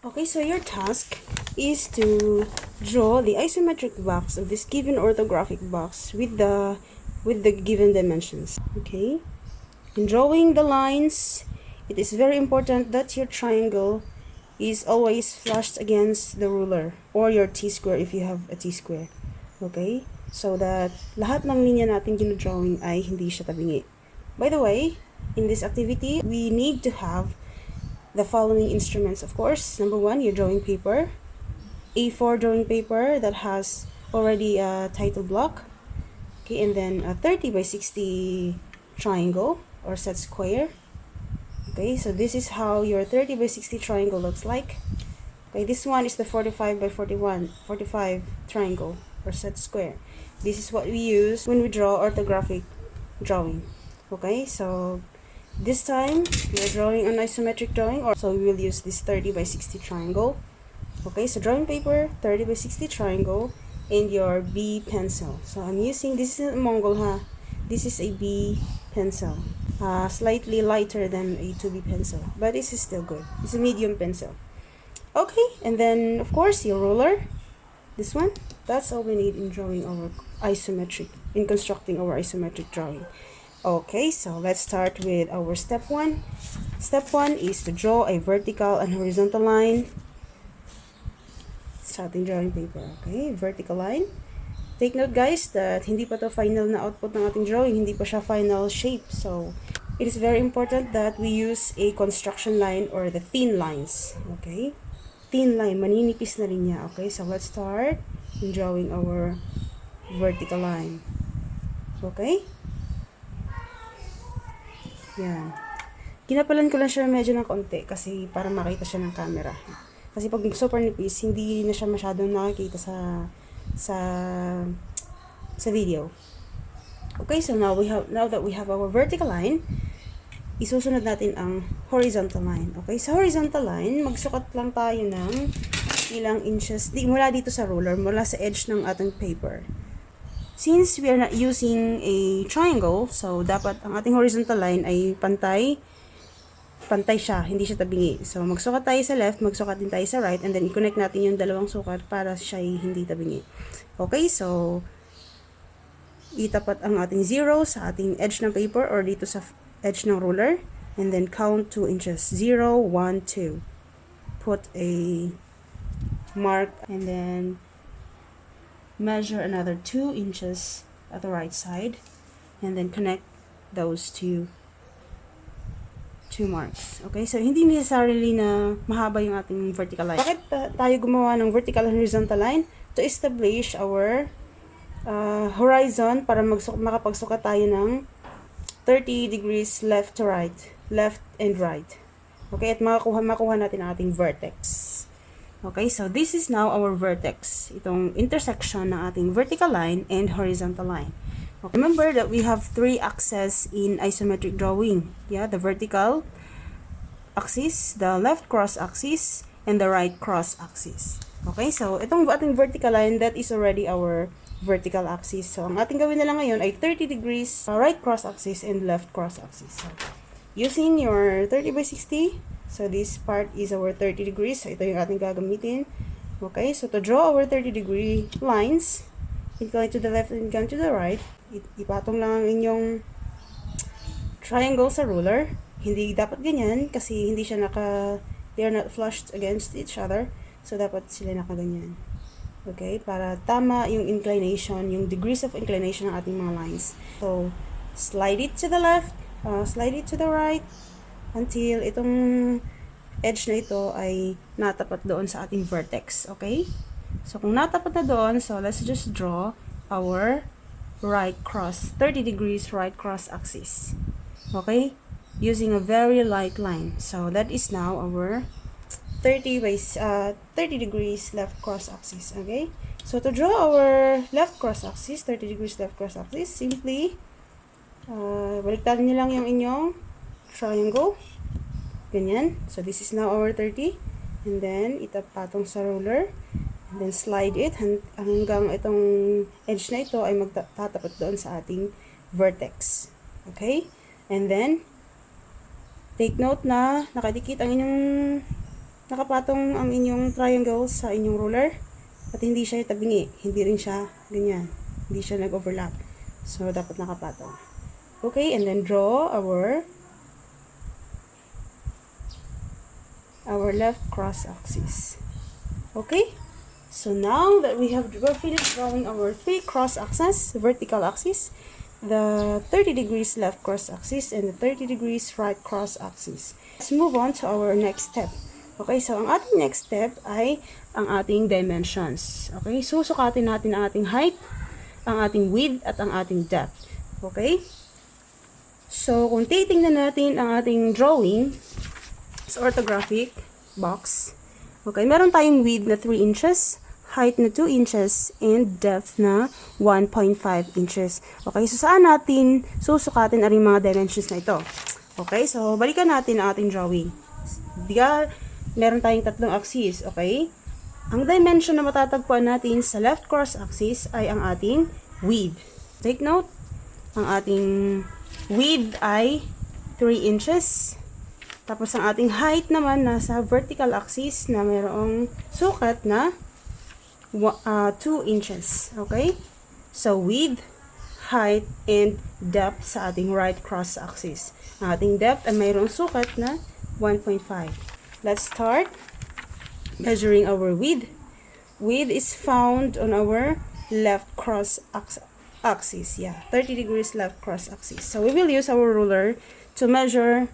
Okay, so your task is to draw the isometric box of this given orthographic box with the given dimensions. Okay, in drawing the lines, it is very important that your triangle is always flushed against the ruler or your t-square if you have a t-square. Okay, so that lahat ng linya natin ginodrawing ay hindi siya tabingi. By the way, in this activity, we need to have the following instruments, of course. Number one, your drawing paper, A4 drawing paper that has already a title block, okay, and then a 30 by 60 triangle or set square. Okay, so this is how your 30 by 60 triangle looks like. Okay, this one is the 45 by 45 triangle or set square. This is what we use when we draw orthographic drawing. Okay, so this time we are drawing an isometric drawing, so we will use this 30 by 60 triangle. Okay, so drawing paper, 30 by 60 triangle, and your B pencil. So I'm using, this is a Mongol ha. This is a B pencil. Slightly lighter than a 2B pencil, but this is still good. It's a medium pencil. Okay, and then of course your ruler. This one. That's all we need in drawing our isometric, in constructing our isometric drawing. Okay, so let's start with our step 1. Step 1 is to draw a vertical and horizontal line sa ating drawing paper. Okay, vertical line. Take note guys that hindi pa to final na output ng ating drawing, hindi pa siya final shape. So, it is very important that we use a construction line or the thin lines. Okay, thin line, maninipis na linya. Okay, so let's start in drawing our vertical line. Okay? Yan. Ginapalan ko lang siya medyo ng konti kasi para makita siya ng camera. Kasi pag super nipis, hindi na siya masyadong nakikita sa video. Okay, so now that we have our vertical line, isusunod natin ang horizontal line. Okay, sa horizontal line, magsukat lang tayo ng ilang inches mula dito sa ruler, mula sa edge ng ating paper. Since we are not using a triangle, so dapat ang ating horizontal line ay pantay siya, hindi siya tabingi. So, magsukat tayo sa left, magsukat din tayo sa right, and then i-connect natin yung dalawang sukat para siya ay hindi tabingi. Okay, so, itapat ang ating 0 sa ating edge ng paper or dito sa edge ng ruler, and then count 2 inches. 0, 1, 2. Put a mark, and then measure another 2 inches at the right side, and then connect those two marks. Okay, so hindi necessarily na mahaba yung ating vertical line. Bakit tayo gumawa ng vertical and horizontal line? To establish our horizon para makapagsukat tayo ng 30 degrees left to right, left and right. Okay, at makuha natin ang ating vertex. Okay, so this is now our vertex. Itong intersection ng ating vertical line and horizontal line. Okay, remember that we have 3 axes in isometric drawing. Yeah, the vertical axis, the left cross axis, and the right cross axis. Okay, so itong ating vertical line, that is already our vertical axis. So, ang ating gawin na lang ngayon ay 30 degrees right cross axis and left cross axis. So, using your 30 by 60, so this part is our 30 degrees. So, ito yung ating gagamitin. Okay, so to draw our 30 degree lines, incline to the left and incline to the right, ipatong lang ang inyong triangle sa ruler. Hindi dapat ganyan kasi hindi siya they are not flushed against each other. So, dapat sila nakaganyan. Okay, para tama yung inclination, yung degrees of inclination ng ating mga lines. So, slide it to the left, slide it to the right, until itong edge na ito ay natapat doon sa ating vertex. Okay? So, kung natapat na doon, so let's just draw our right cross, 30 degrees right cross axis. Okay? Using a very light line. So, that is now our 30 degrees left cross axis. Okay? So, to draw our left cross axis, 30 degrees left cross axis, simply, baliktarin nyo lang yung inyong triangle. Ganyan. So, this is now our 30. And then, itapatong sa ruler. And then, slide it hanggang itong edge na ito ay magtatapat doon sa ating vertex. Okay? And then, take note na nakadikit ang inyong nakapatong ang inyong triangle sa inyong ruler at hindi siya tabingi, hindi rin siya ganyan, hindi siya nag-overlap. So, dapat nakapatong. Okay, and then draw our left cross axis. Okay, so now that we're finished drawing our 3 cross axes, vertical axis, the 30 degrees left cross axis, and the 30 degrees right cross axis. Let's move on to our next step. Okay, so ang ating next step ay ang ating dimensions. Okay, susukatin natin ang ating height, ang ating width, at ang ating depth. Okay, so kung titingnan natin ang ating drawing sa orthographic box, okay, meron tayong width na 3 inches, height na 2 inches, and depth na 1.5 inches. Okay, so saan natin susukatin ang mga dimensions na ito? Okay, so balikan natin ang ating drawing. Diga, meron tayong 3 axis, okay? Ang dimension na matatagpuan natin sa left cross axis ay ang ating width. Take note, ang ating width ay 3 inches. Tapos ang ating height naman nasa vertical axis na mayroong sukat na 2 inches. Okay? So, width, height, and depth sa ating right cross axis. Ang ating depth ay mayroong sukat na 1.5. Let's start measuring our width. Width is found on our left cross axis. Yeah, 30 degrees left cross axis. So, we will use our ruler to measure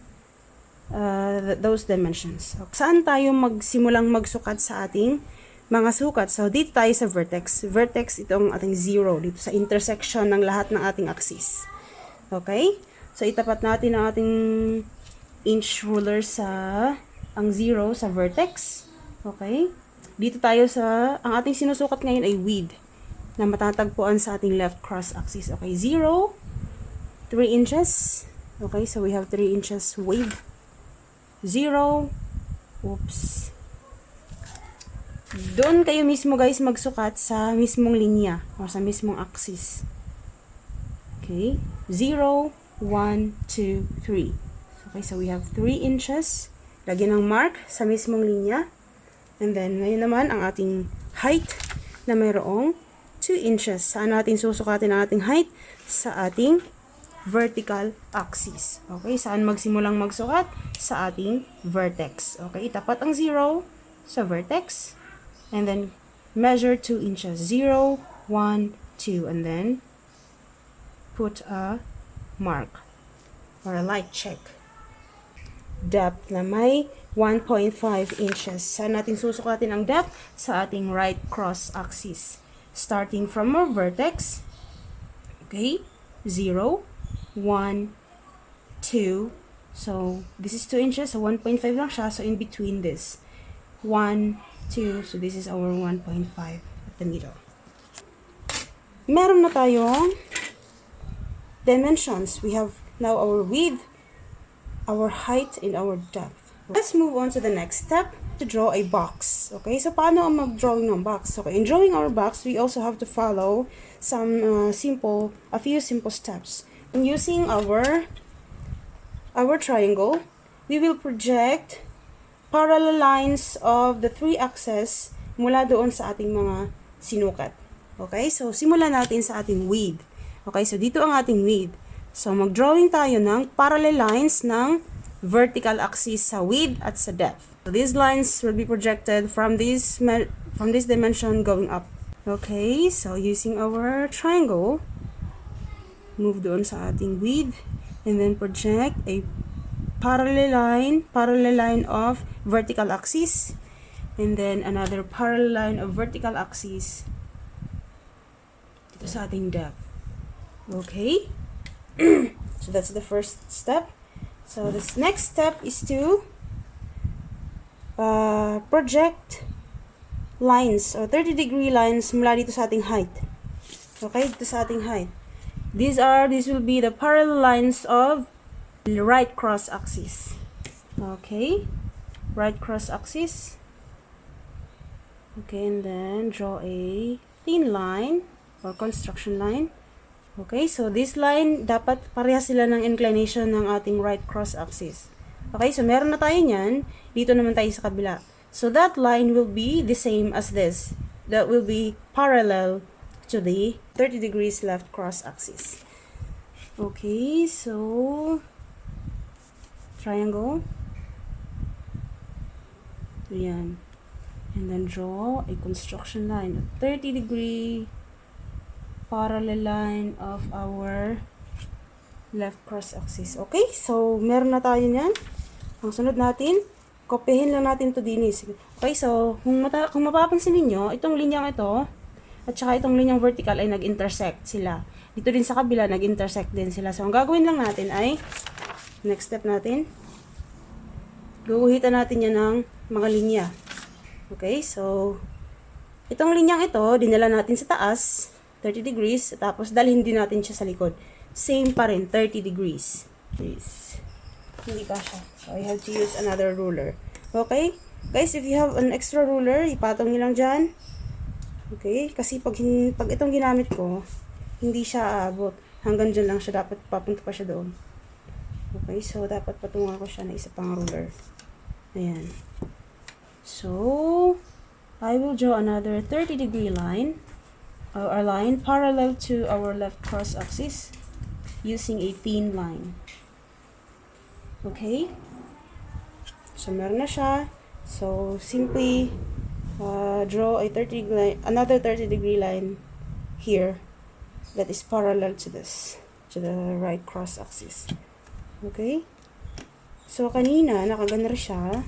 those dimensions. Okay. Saan tayo magsimulang magsukat sa ating mga sukat? So, dito tayo sa vertex. Vertex, itong ating 0. Dito sa intersection ng lahat ng ating axis. Okay? So, itapat natin ang ating inch ruler sa ang 0 sa vertex. Okay? Dito tayo sa, ang ating sinusukat ngayon ay width na matatagpuan sa ating left cross axis. Okay? 0, 3 inches. Okay? So, we have 3 inches width. 0, oops. Doon kayo mismo guys magsukat sa mismong linya o sa mismong axis. Okay, 0, 1, 2, 3. Okay, so we have 3 inches. Lagyan ng mark sa mismong linya. And then, ngayon naman ang ating height na mayroong 2 inches. Saan natin susukatin ang ating height? Sa ating vertical axis. Okay, saan magsimulang magsukat? Sa ating vertex. Okay, itapat ang 0 sa vertex. And then, measure 2 inches. 0, 1, 2. And then, put a mark or a light check. Depth na may 1.5 inches. Saan natin susukatin ang depth? Sa ating right cross axis. Starting from our vertex. Okay, 0, 1, 2. So, this is 2 inches. So, 1.5 lang siya. So, in between this. 1, 2. So, this is our 1.5 at the middle. Meron na tayong dimensions. We have now our width, our height, and our depth. Let's move on to the next step to draw a box. Okay? So, paano ang mag-drawing ng box? Okay, in drawing our box, we also have to follow some a few simple steps. And using our triangle, we will project parallel lines of the 3 axes mula doon sa ating mga sinukat. Okay? So, simulan natin sa ating width. Okay? So, dito ang ating width. So, mag-drawing tayo ng parallel lines ng vertical axis sa width at sa depth. So, these lines will be projected from this dimension going up. Okay? So, using our triangle, move doon sa ating width, and then project a parallel line of vertical axis, and then another parallel line of vertical axis dito sa ating depth. Okay? So that's the first step. So this next step is to project lines or 30-degree lines mula dito sa ating height. Okay? Dito sa ating height. These will be the parallel lines of the right cross axis. Okay, right cross axis. Okay, and then draw a thin line or construction line. Okay, so this line, dapat parehas sila ng inclination ng ating right cross axis. Okay, so meron na tayo niyan. Dito naman tayo sa kabila. So that line will be the same as this. That will be parallel to the 30 degrees left cross axis. Okay, so triangle. Ayan. And then draw a construction line, a 30-degree parallel line of our left cross axis. Okay, so meron na tayo niyan. Ang sunod natin, kopyahin lang natin to dinis. Okay, so kung mapapansin niyo, itong linyang ito at saka itong linyang vertical ay nag-intersect sila. Dito din sa kabila nag-intersect din sila. So ang gagawin lang natin ay next step natin, guguhitan natin yan ng mga linya. Okay, so itong linyang ito, dinala natin sa taas, 30 degrees, tapos dalhin din natin siya sa likod. Same pa rin, 30 degrees. Please. Hindi pa siya. So I have to use another ruler. Okay? Guys, if you have an extra ruler, ipatong nyo lang dyan. Okay? Kasi pag itong ginamit ko, hindi siya aabot. Hanggang dyan lang siya, dapat papunta pa siya doon. Okay? So, dapat patungan ko siya na isa pang ruler. Ayan. So, I will draw another 30-degree line, or line parallel to our left cross axis using a thin line. Okay? So, meron na siya. So, simply draw a another 30-degree line here that is parallel to this, to the right cross axis. Okay? So, kanina, nakaganar siya.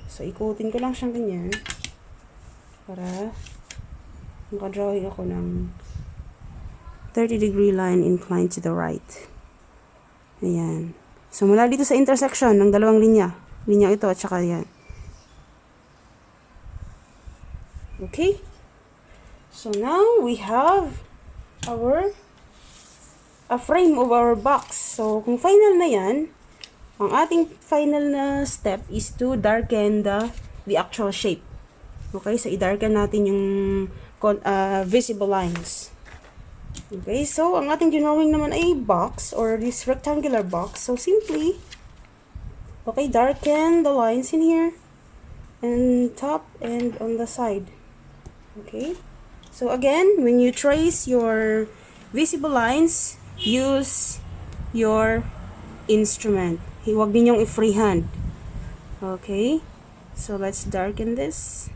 So, ikutin ko lang siyang ganyan para makadrawing ako ng 30-degree line inclined to the right. Ayan. So, mula dito sa intersection ng dalawang linya. Linya ito at saka yan. Okay? So, now we have a frame of our box. So, kung final na yan, ang ating final na step is to darken the actual shape. Okay? So, i-darken natin yung visible lines. Okay? So, ang ating drawing naman ay box or this rectangular box. So, simply, okay, darken the lines in here and top and on the side. Okay? So, again, when you trace your visible lines, use your instrument. Huwag ninyong i-freehand. Okay? So, let's darken this.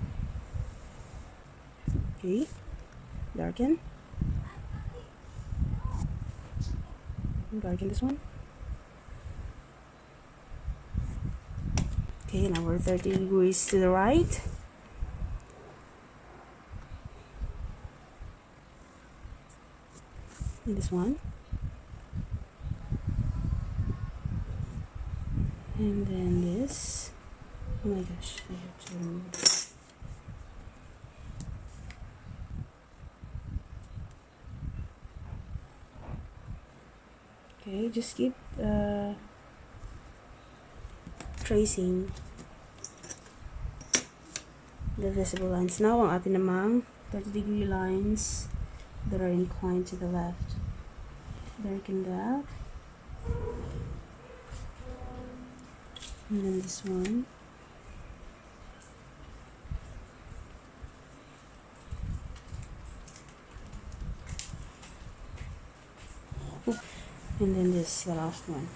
Okay? Darken. Darken this one. Okay, now we're 30 degrees to the right. And this one. And then this. Oh my gosh, I have to remove this. Okay, just keep tracing the visible lines. Now, ang atin namang 30-degree lines that are inclined to the left. Darken that. And then this one. And then this, the last one.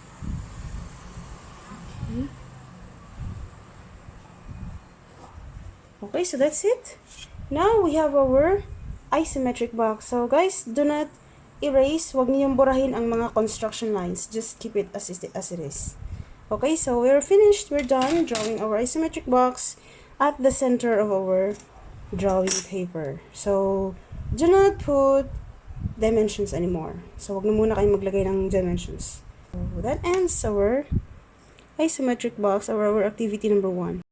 Okay. Okay, so that's it. Now we have our isometric box. So guys, do not erase. Huwag niyong burahin ang mga construction lines. Just keep it as it is. Okay, so we're finished. We're done drawing our isometric box at the center of our drawing paper. So, do not put dimensions anymore. So, wag na muna kayong maglagay ng dimensions. So, that ends our isometric box or our activity number 1.